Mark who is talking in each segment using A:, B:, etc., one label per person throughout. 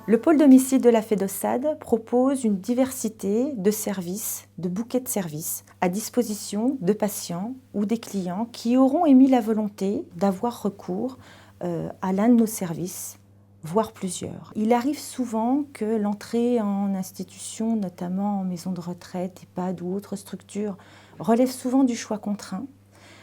A: Le pôle domicile de la FEDOSAD propose une diversité de services, de bouquets de services à disposition de patients ou des clients qui auront émis la volonté d'avoir recours à l'un de nos services, voire plusieurs. Il arrive souvent que l'entrée en institution, notamment en maison de retraite, EHPAD ou autres structures, relève souvent du choix contraint,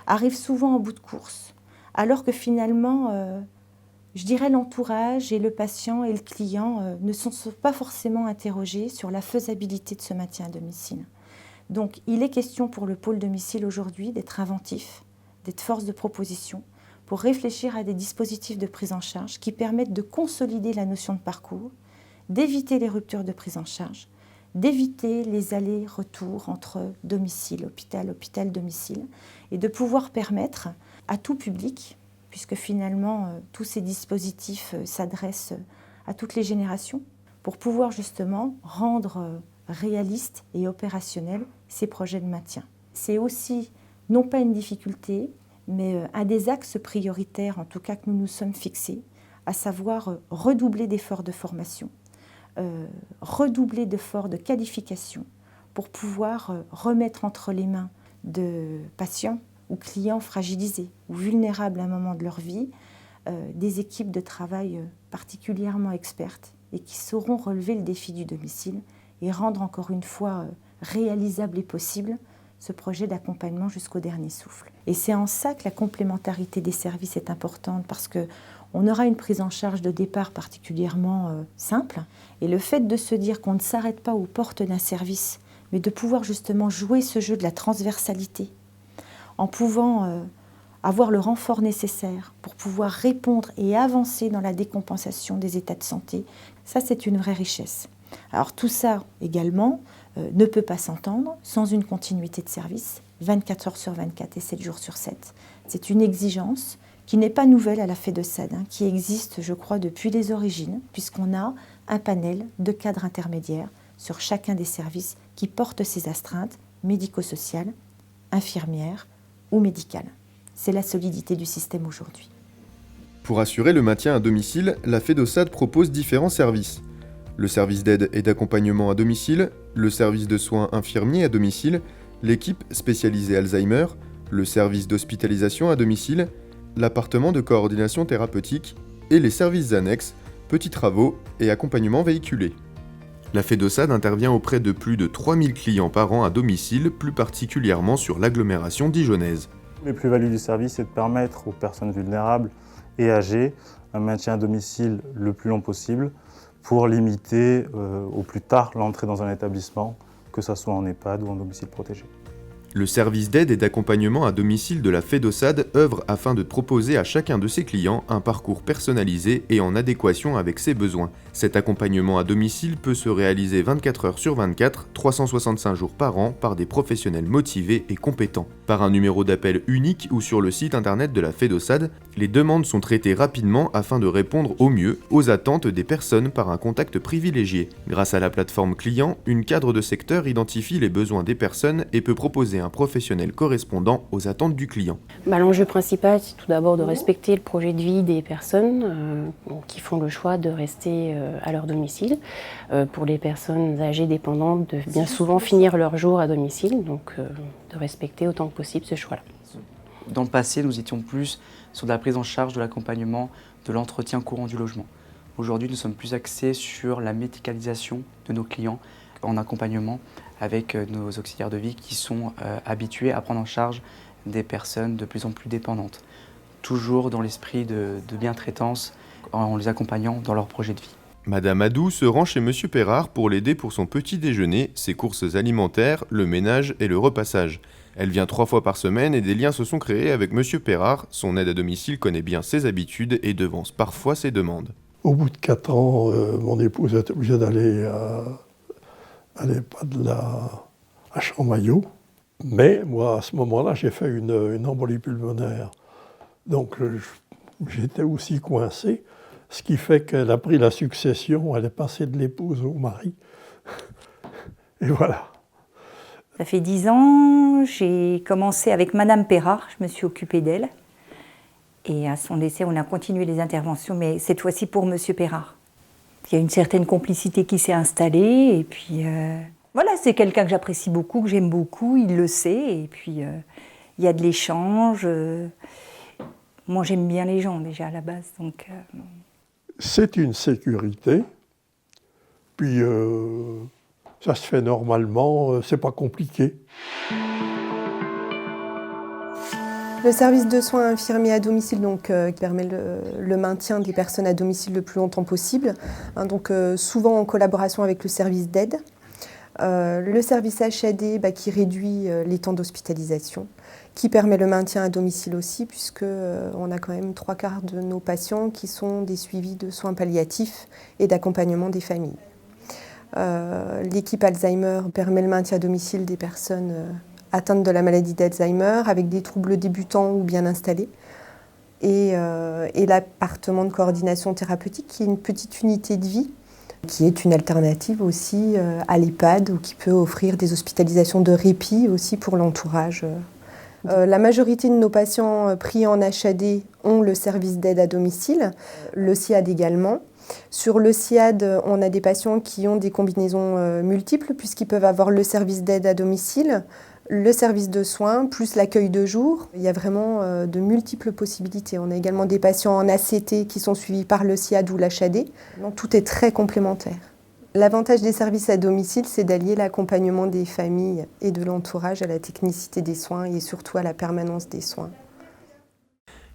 A: arrive souvent en bout de course, alors que finalement, je dirais l'entourage et le patient et le client ne sont pas forcément interrogés sur la faisabilité de ce maintien à domicile. Donc il est question pour le pôle domicile aujourd'hui d'être inventif, d'être force de proposition, pour réfléchir à des dispositifs de prise en charge qui permettent de consolider la notion de parcours, d'éviter les ruptures de prise en charge, d'éviter les allers-retours entre domicile, hôpital, hôpital, domicile, et de pouvoir permettre à tout public, puisque finalement tous ces dispositifs s'adressent à toutes les générations, pour pouvoir justement rendre réalistes et opérationnels ces projets de maintien. C'est aussi, non pas une difficulté, mais un des axes prioritaires, en tout cas que nous nous sommes fixés, à savoir redoubler d'efforts de formation, redoubler d'efforts de qualification pour pouvoir remettre entre les mains de patients ou clients fragilisés ou vulnérables à un moment de leur vie des équipes de travail particulièrement expertes et qui sauront relever le défi du domicile et rendre encore une fois réalisable et possible ce projet d'accompagnement jusqu'au dernier souffle. Et c'est en ça que la complémentarité des services est importante, parce qu'on aura une prise en charge de départ particulièrement simple, et le fait de se dire qu'on ne s'arrête pas aux portes d'un service, mais de pouvoir justement jouer ce jeu de la transversalité, en pouvant avoir le renfort nécessaire pour pouvoir répondre et avancer dans la décompensation des états de santé, ça c'est une vraie richesse. Alors tout ça également ne peut pas s'entendre sans une continuité de service, 24 heures sur 24 et 7 jours sur 7. C'est une exigence qui n'est pas nouvelle à la FEDOSAD, qui existe, je crois, depuis les origines, puisqu'on a un panel de cadres intermédiaires sur chacun des services qui portent ces astreintes médico-sociales, infirmières ou médicales. C'est la solidité du système aujourd'hui.
B: Pour assurer le maintien à domicile, la FEDOSAD propose différents services. Le service d'aide et d'accompagnement à domicile, le service de soins infirmiers à domicile, l'équipe spécialisée Alzheimer, le service d'hospitalisation à domicile, l'appartement de coordination thérapeutique et les services annexes, petits travaux et accompagnement véhiculé. La FEDOSAD intervient auprès de plus de 3000 clients par an à domicile, plus particulièrement sur l'agglomération dijonnaise.
C: Les plus-values du service, c'est de permettre aux personnes vulnérables et âgées un maintien à domicile le plus long possible pour limiter au plus tard l'entrée dans un établissement, que ce soit en EHPAD ou en domicile protégé.
B: Le service d'aide et d'accompagnement à domicile de la FEDOSAD œuvre afin de proposer à chacun de ses clients un parcours personnalisé et en adéquation avec ses besoins. Cet accompagnement à domicile peut se réaliser 24 heures sur 24, 365 jours par an par des professionnels motivés et compétents. Par un numéro d'appel unique ou sur le site internet de la FEDOSAD, les demandes sont traitées rapidement afin de répondre au mieux aux attentes des personnes par un contact privilégié. Grâce à la plateforme client, une cadre de secteur identifie les besoins des personnes et peut proposer un professionnel correspondant aux attentes du client.
D: L'enjeu principal, c'est tout d'abord de respecter le projet de vie des personnes qui font le choix de rester à leur domicile. Pour les personnes âgées dépendantes, de bien souvent finir leur jour à domicile, donc de respecter autant que possible ce choix-là.
E: Dans le passé, nous étions plus sur de la prise en charge de l'accompagnement, de l'entretien courant du logement. Aujourd'hui, nous sommes plus axés sur la médicalisation de nos clients en accompagnement avec nos auxiliaires de vie qui sont habitués à prendre en charge des personnes de plus en plus dépendantes. Toujours dans l'esprit de bientraitance en les accompagnant dans leur projet de vie.
B: Madame Adou se rend chez Monsieur Perrard pour l'aider pour son petit déjeuner, ses courses alimentaires, le ménage et le repassage. Elle vient 3 fois par semaine et des liens se sont créés avec Monsieur Perrard. Son aide à domicile connaît bien ses habitudes et devance parfois ses demandes.
F: Au bout de 4 ans, mon épouse est obligée d'aller à l'EHPAD à Champmaillot. Mais moi, à ce moment-là, j'ai fait une embolie pulmonaire. Donc j'étais aussi coincé, ce qui fait qu'elle a pris la succession, elle est passée de l'épouse au mari. Et voilà.
G: Ça fait 10 ans, j'ai commencé avec Madame Perrard, je me suis occupée d'elle. Et à son décès, on a continué les interventions, mais cette fois-ci pour Monsieur Perrard. Il y a une certaine complicité qui s'est installée et puis voilà, c'est quelqu'un que j'apprécie beaucoup, que j'aime beaucoup, il le sait et puis il y a de l'échange. Moi j'aime bien les gens déjà à la base, donc...
F: C'est une sécurité, puis ça se fait normalement, c'est pas compliqué.
H: Le service de soins infirmiers à domicile qui permet le maintien des personnes à domicile le plus longtemps possible, souvent en collaboration avec le service d'aide. Le service HAD qui réduit les temps d'hospitalisation, qui permet le maintien à domicile aussi puisqu'on a quand même 3/4 de nos patients qui sont des suivis de soins palliatifs et d'accompagnement des familles. L'équipe Alzheimer permet le maintien à domicile des personnes atteintes de la maladie d'Alzheimer avec des troubles débutants ou bien installés. Et l'appartement de coordination thérapeutique qui est une petite unité de vie qui est une alternative aussi à l'EHPAD ou qui peut offrir des hospitalisations de répit aussi pour l'entourage. La majorité de nos patients pris en HAD ont le service d'aide à domicile, le SIAD également. Sur le SIAD, on a des patients qui ont des combinaisons multiples puisqu'ils peuvent avoir le service d'aide à domicile, le service de soins, plus l'accueil de jour. Il y a vraiment de multiples possibilités. On a également des patients en ACT qui sont suivis par le SIAD ou l'HAD. Donc tout est très complémentaire. L'avantage des services à domicile, c'est d'allier l'accompagnement des familles et de l'entourage à la technicité des soins et surtout à la permanence des soins.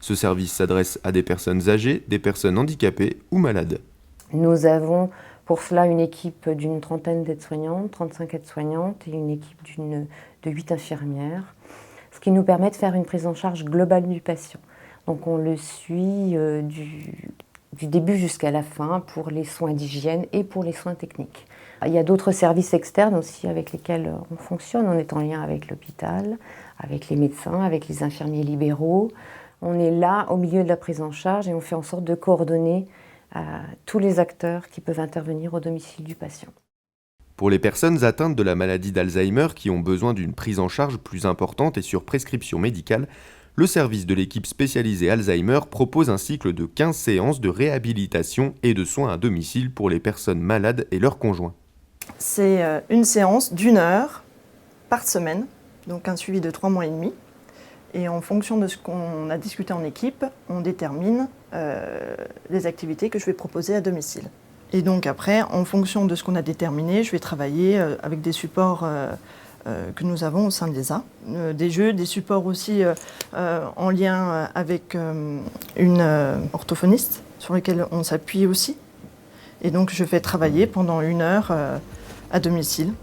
B: Ce service s'adresse à des personnes âgées, des personnes handicapées ou malades.
I: Nous avons pour cela une équipe d'une 30aine d'aides-soignantes, 35 aides-soignantes et une équipe de 8 infirmières, ce qui nous permet de faire une prise en charge globale du patient. Donc on le suit du début jusqu'à la fin pour les soins d'hygiène et pour les soins techniques. Il y a d'autres services externes aussi avec lesquels on fonctionne. On est en lien avec l'hôpital, avec les médecins, avec les infirmiers libéraux. On est là au milieu de la prise en charge et on fait en sorte de coordonner tous les acteurs qui peuvent intervenir au domicile du patient.
B: Pour les personnes atteintes de la maladie d'Alzheimer qui ont besoin d'une prise en charge plus importante et sur prescription médicale, le service de l'équipe spécialisée Alzheimer propose un cycle de 15 séances de réhabilitation et de soins à domicile pour les personnes malades et leurs conjoints.
J: C'est une séance d'1 heure par semaine, donc un suivi de 3 mois et demi. Et en fonction de ce qu'on a discuté en équipe, on détermine les activités que je vais proposer à domicile. Et donc après, en fonction de ce qu'on a déterminé, je vais travailler avec des supports que nous avons au sein de l'ESA. Des jeux, des supports aussi en lien avec une orthophoniste sur lesquels on s'appuie aussi. Et donc je fais travailler pendant 1 heure à domicile.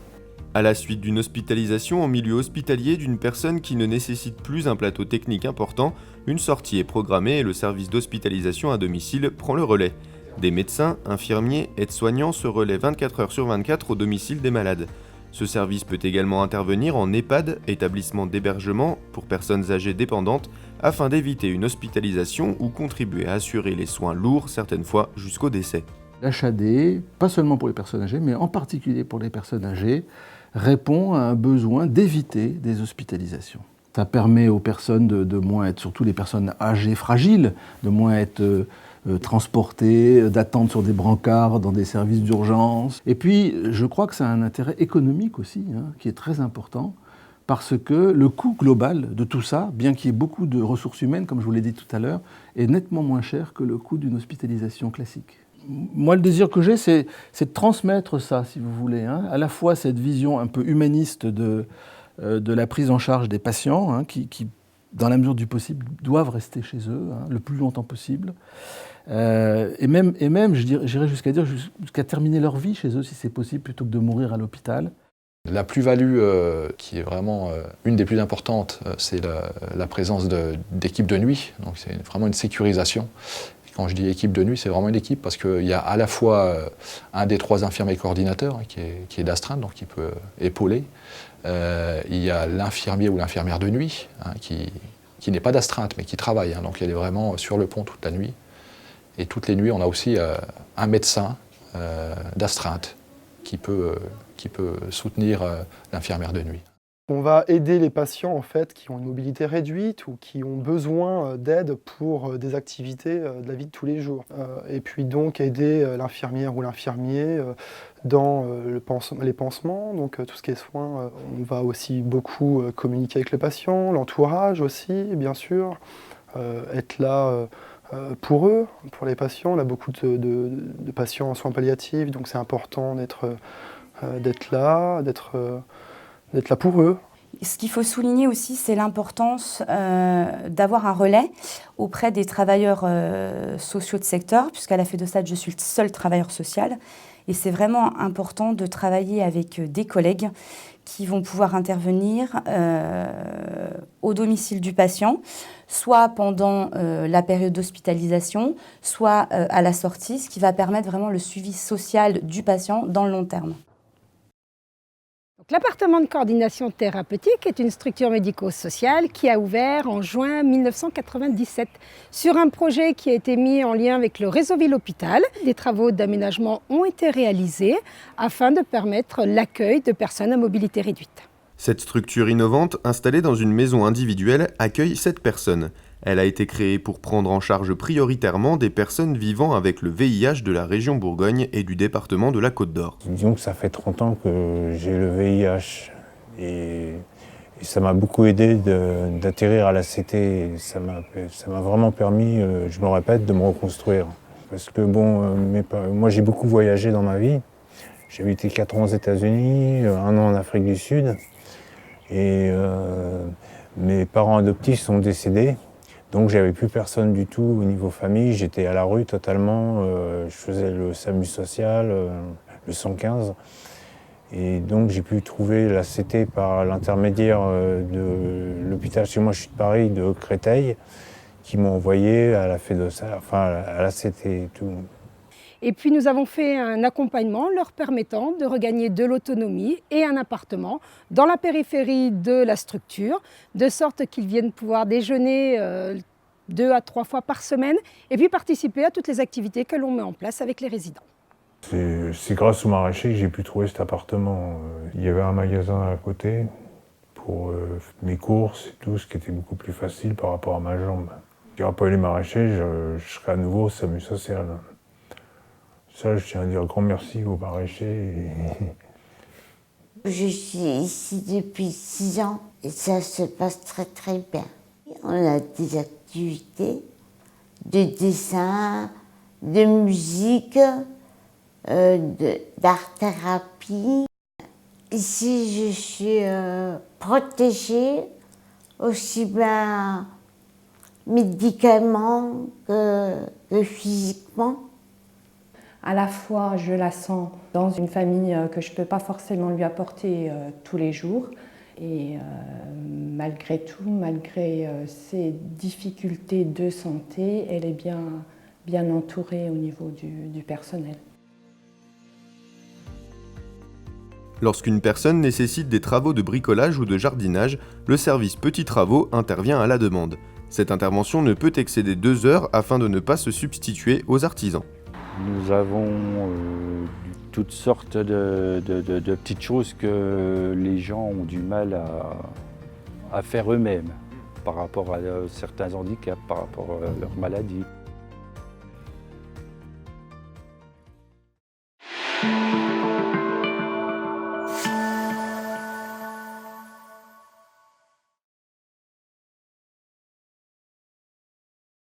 B: À la suite d'une hospitalisation en milieu hospitalier d'une personne qui ne nécessite plus un plateau technique important, une sortie est programmée et le service d'hospitalisation à domicile prend le relais. Des médecins, infirmiers, aides-soignants se relaient 24 heures sur 24 au domicile des malades. Ce service peut également intervenir en EHPAD, établissement d'hébergement pour personnes âgées dépendantes, afin d'éviter une hospitalisation ou contribuer à assurer les soins lourds, certaines fois jusqu'au décès.
K: L'HAD, pas seulement pour les personnes âgées, mais en particulier pour les personnes âgées, répond à un besoin d'éviter des hospitalisations. Ça permet aux personnes de moins être, surtout les personnes âgées fragiles, de moins être transportées, d'attendre sur des brancards dans des services d'urgence. Et puis, je crois que ça a un intérêt économique aussi, qui est très important, parce que le coût global de tout ça, bien qu'il y ait beaucoup de ressources humaines, comme je vous l'ai dit tout à l'heure, est nettement moins cher que le coût d'une hospitalisation classique. Moi, le désir que j'ai, c'est de transmettre ça, si vous voulez, à la fois cette vision un peu humaniste de la prise en charge des patients, qui, dans la mesure du possible, doivent rester chez eux le plus longtemps possible, et même j'irais jusqu'à dire, jusqu'à terminer leur vie chez eux, si c'est possible, plutôt que de mourir à l'hôpital.
L: La plus-value qui est vraiment une des plus importantes, c'est la présence d'équipes de nuit, donc c'est vraiment une sécurisation. Quand je dis équipe de nuit, c'est vraiment une équipe parce qu'il y a à la fois un des 3 infirmiers coordinateurs qui est d'astreinte, donc qui peut épauler. Il y a l'infirmier ou l'infirmière de nuit qui n'est pas d'astreinte mais qui travaille, donc elle est vraiment sur le pont toute la nuit. Et toutes les nuits, on a aussi un médecin d'astreinte qui peut soutenir l'infirmière de nuit.
M: On va aider les patients en fait, qui ont une mobilité réduite ou qui ont besoin d'aide pour des activités de la vie de tous les jours. Et puis donc aider l'infirmière ou l'infirmier dans les pansements, donc tout ce qui est soins. On va aussi beaucoup communiquer avec le patient, l'entourage aussi, bien sûr, être là pour eux, pour les patients. On a beaucoup de patients en soins palliatifs, donc c'est important d'être là, d'être là pour eux.
N: Ce qu'il faut souligner aussi, c'est l'importance d'avoir un relais auprès des travailleurs sociaux de secteur, puisqu'à la FEDOSAD, je suis le seul travailleur social. Et c'est vraiment important de travailler avec des collègues qui vont pouvoir intervenir au domicile du patient, soit pendant la période d'hospitalisation, soit à la sortie, ce qui va permettre vraiment le suivi social du patient dans le long terme.
O: L'appartement de coordination thérapeutique est une structure médico-sociale qui a ouvert en juin 1997 sur un projet qui a été mis en lien avec le réseau Ville-Hôpital. Des travaux d'aménagement ont été réalisés afin de permettre l'accueil de personnes à mobilité réduite.
B: Cette structure innovante, installée dans une maison individuelle, accueille 7 personnes. Elle a été créée pour prendre en charge prioritairement des personnes vivant avec le VIH de la région Bourgogne et du département de la Côte d'Or.
P: Disons que ça fait 30 ans que j'ai le VIH et ça m'a beaucoup aidé d'atterrir à la CT. Ça m'a vraiment permis, je me répète, de me reconstruire. Parce que bon, moi j'ai beaucoup voyagé dans ma vie. J'ai habité 4 ans aux États-Unis, 1 an en Afrique du Sud. Et mes parents adoptifs sont décédés. Donc j'avais plus personne du tout au niveau famille, j'étais à la rue totalement, je faisais le SAMU social, le 115. Et donc j'ai pu trouver la CT par l'intermédiaire de l'hôpital chez moi, je suis de Paris, de Créteil, qui m'ont envoyé à la FEDOSAD, enfin à la CT et tout.
O: Et puis nous avons fait un accompagnement leur permettant de regagner de l'autonomie et un appartement dans la périphérie de la structure, de sorte qu'ils viennent pouvoir déjeuner 2 à 3 fois par semaine et puis participer à toutes les activités que l'on met en place avec les résidents.
P: C'est grâce au maraîcher que j'ai pu trouver cet appartement. Il y avait un magasin à côté pour mes courses et tout, ce qui était beaucoup plus facile par rapport à ma jambe. Si il n'y aurait pas eu les maraîchers, je serais à nouveau au SAMU social. Ça, je tiens à dire un grand merci aux maraîchers.
Q: Je suis ici depuis 6 ans et ça se passe très très bien. On a des activités de dessin, de musique, d'art-thérapie. Ici, je suis protégée aussi bien médicalement que physiquement.
R: À la fois, je la sens dans une famille que je ne peux pas forcément lui apporter tous les jours. Et malgré tout, malgré ses difficultés de santé, elle est bien entourée au niveau du personnel.
B: Lorsqu'une personne nécessite des travaux de bricolage ou de jardinage, le service Petits Travaux intervient à la demande. Cette intervention ne peut excéder 2 heures afin de ne pas se substituer aux artisans.
S: Nous avons toutes sortes de petites choses que les gens ont du mal à faire eux-mêmes par rapport à certains handicaps, par rapport à leur maladie.